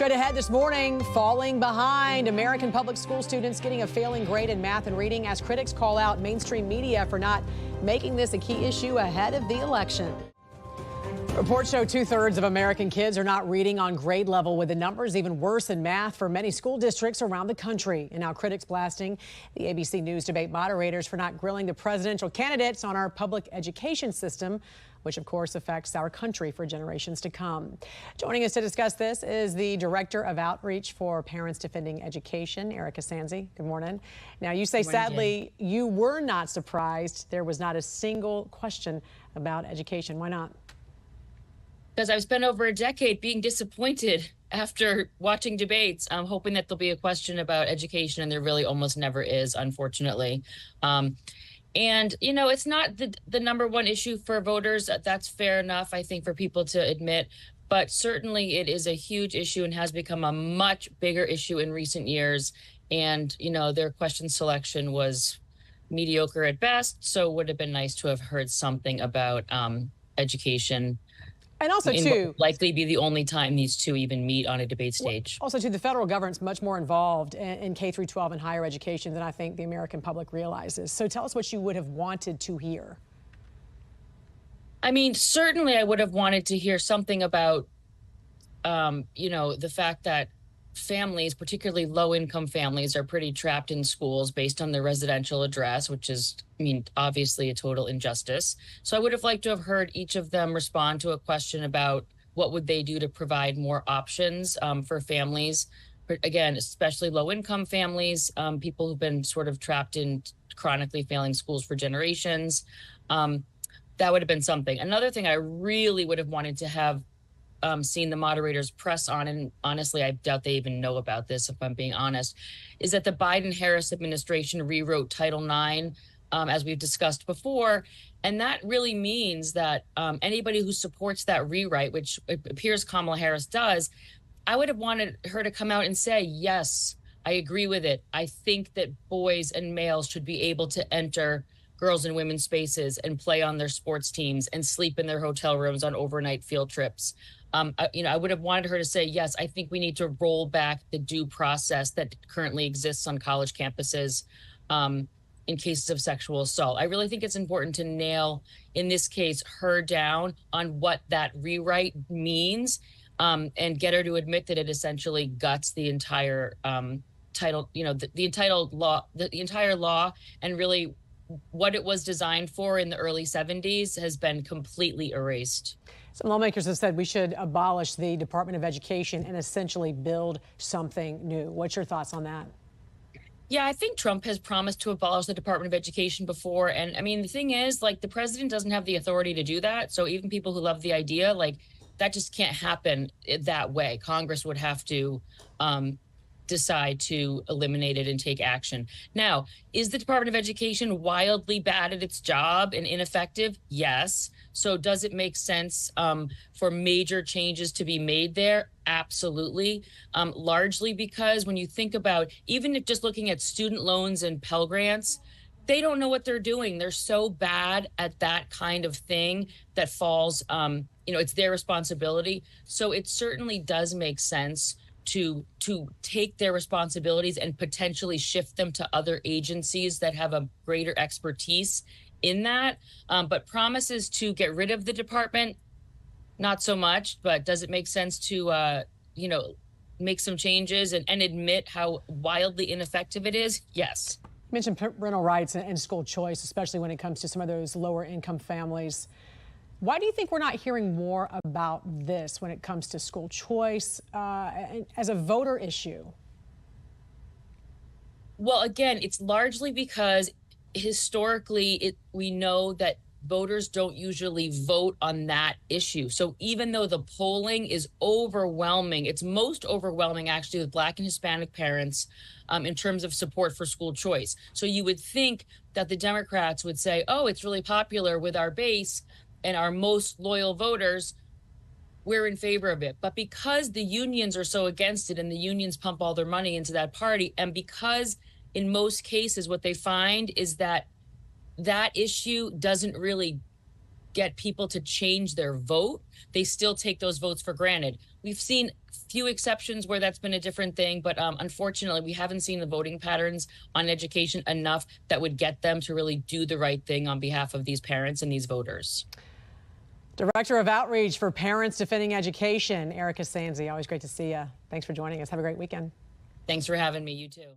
Straight ahead this morning, falling behind. American public school students getting a failing grade in math and reading as critics call out mainstream media for not making this a key issue ahead of the election. Reports show 2/3 of American kids are not reading on grade level, with the numbers even worse in math for many school districts around the country. And now critics blasting the ABC News debate moderators for not grilling the presidential candidates on our public education system, which of course affects our country for generations to come. Joining us to discuss this is the Director of Outreach for Parents Defending Education, Erika Sanzi. Good morning. Now, you say sadly you were not surprised there was not a single question about education. Why not? Because I've spent over a decade being disappointed after watching debates. I'm hoping that there'll be a question about education, and there really almost never is, unfortunately. And, you know, it's not the number one issue for voters. That's fair enough, I think, for people to admit. But certainly it is a huge issue and has become a much bigger issue in recent years. And, you know, their question selection was mediocre at best. So it would have been nice to have heard something about education. And also, too, likely be the only time these two even meet on a debate stage. Also, too, the federal government's much more involved in K through 12 and higher education than I think the American public realizes. So tell us what you would have wanted to hear. I mean, certainly I would have wanted to hear something about, you know, the fact that families, particularly low-income families, are pretty trapped in schools based on their residential address, which is, I mean, obviously a total injustice. So I would have liked to have heard each of them respond to a question about what would they do to provide more options for families, again, especially low-income families, people who've been sort of trapped in chronically failing schools for generations. That would have been something. Another thing I really would have wanted to have seen the moderators press on, and honestly, I doubt they even know about this, if I'm being honest, is that the Biden-Harris administration rewrote Title IX, as we've discussed before. And that really means that anybody who supports that rewrite, which it appears Kamala Harris does, I would have wanted her to come out and say, yes, I agree with it. I think that boys and males should be able to enter girls' and women's spaces and play on their sports teams and sleep in their hotel rooms on overnight field trips. You know, I would have wanted her to say, yes, I think we need to roll back the due process that currently exists on college campuses in cases of sexual assault. I really think it's important to nail, in this case, her down on what that rewrite means, and get her to admit that it essentially guts the entire title, you know, the entire law, and really what it was designed for in the early 70s has been completely erased. Some lawmakers have said we should abolish the Department of Education and essentially build something new. What's your thoughts on that? Yeah, I think Trump has promised to abolish the Department of Education before. And I mean, the thing is, like, the president doesn't have the authority to do that. So even people who love the idea, like, that just can't happen that way. Congress would have to decide to eliminate it and take action. Now, is the Department of Education wildly bad at its job and ineffective? Yes. So does it make sense for major changes to be made there? Absolutely. Largely because when you think about, even if just looking at student loans and Pell Grants, they don't know what they're doing. They're so bad at that kind of thing that falls, you know, it's their responsibility. So it certainly does make sense to take their responsibilities and potentially shift them to other agencies that have a greater expertise in that. But promises to get rid of the department, not so much. But does it make sense to, you know, make some changes and admit how wildly ineffective it is? Yes. You mentioned parental rights and school choice, especially when it comes to some of those lower income families. Why do you think we're not hearing more about this when it comes to school choice as a voter issue? Well, again, it's largely because historically we know that voters don't usually vote on that issue. So even though the polling is overwhelming, it's most overwhelming actually with Black and Hispanic parents in terms of support for school choice. So you would think that the Democrats would say, oh, it's really popular with our base and our most loyal voters, we're in favor of it. But because the unions are so against it and the unions pump all their money into that party, and because in most cases what they find is that that issue doesn't really get people to change their vote, they still take those votes for granted. We've seen few exceptions where that's been a different thing, but unfortunately, we haven't seen the voting patterns on education enough that would get them to really do the right thing on behalf of these parents and these voters. Director of Outreach for Parents Defending Education, Erika Sanzi. Always great to see you. Thanks for joining us. Have a great weekend. Thanks for having me. You too.